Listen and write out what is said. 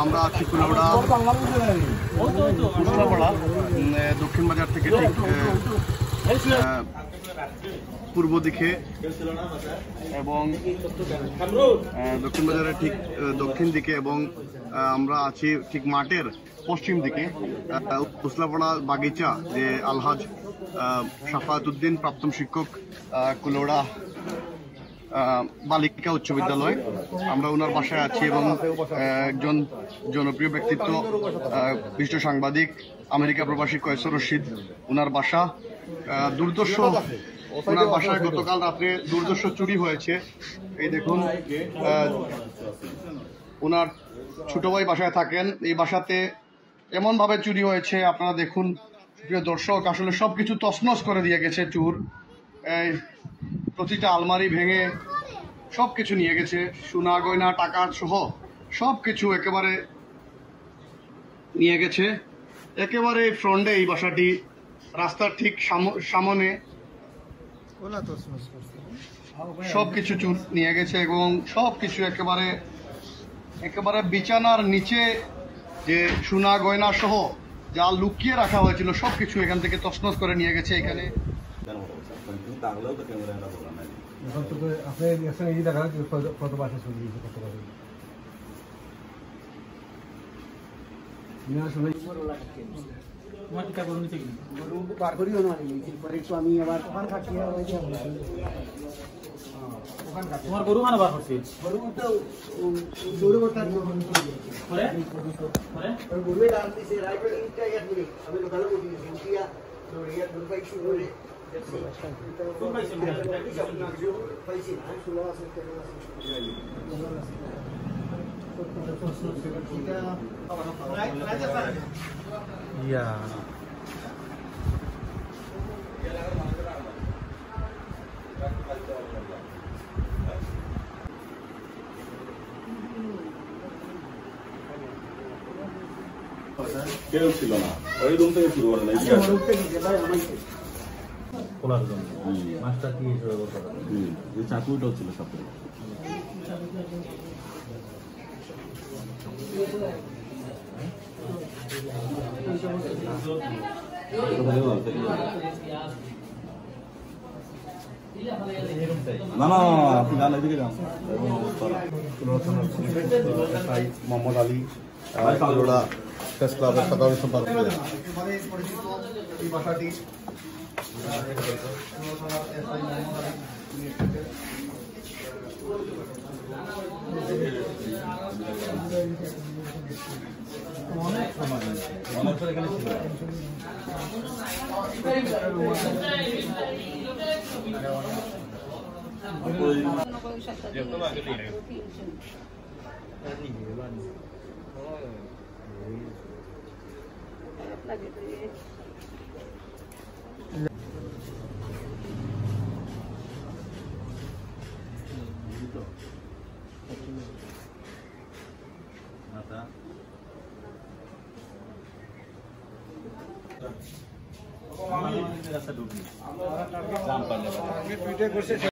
আমরা আছি কুলাউড়া কুশলাপাড়া দক্ষিণ বাজার থেকে ঠিক পূর্ব দিকে এবং দক্ষিণ বাজারের ঠিক দক্ষিণ দিকে এবং আমরা আছি ঠিক মাঠের পশ্চিম দিকে কুশলাপাড়া বাগিচা যে আলহাজ শাফাতুদ্দিন প্রাক্তন শিক্ষক কুলাউড়া বালিকা উচ্চ বিদ্যালয়। আমরা ওনার বাসায় আছি এবং একজন জনপ্রিয় ব্যক্তিত্ব বিশিষ্ট সাংবাদিক আমেরিকা প্রবাসী কয়েসর রশিদ ওনার বাসা দুর্দর্শ ওনার বাসায় গতকাল রাত্রে দুর্দর্শ চুরি হয়েছে। এই দেখুন ওনার ছোট ভাই বাসায় থাকেন, এই বাসাতে এমন ভাবে চুরি হয়েছে আপনারা দেখুন প্রিয় দর্শক, আসলে সবকিছু তছনছ করে দিয়ে গেছে চোর। প্রতিটা আলমারি ভেঙে সবকিছু নিয়ে গেছে, সোনা গয়না টাকা সহ সবকিছু একেবারে নিয়ে গেছে। একেবারে ফ্রন্টে এই বাসাটি, রাস্তার ঠিক সামনে সবকিছু চুর নিয়ে গেছে এবং সবকিছু একেবারে একেবারে বিছানার নিচে যে সোনা গয়না সহ যা লুকিয়ে রাখা হয়েছিল সবকিছু এখান থেকে তছনছ করে নিয়ে গেছে। এখানে তোমার গরু মানে বার করছি কেউ ছিল না, ওই রুম থেকে শুরু করে চাকুটাও ছিল সব না না আপনি গান এদিকে যান। মোহাম্মদ আলী কুলাউড়া প্রেস ক্লাবের সাধারণ সম্পাদক। এই বাসাটি অনেক সময়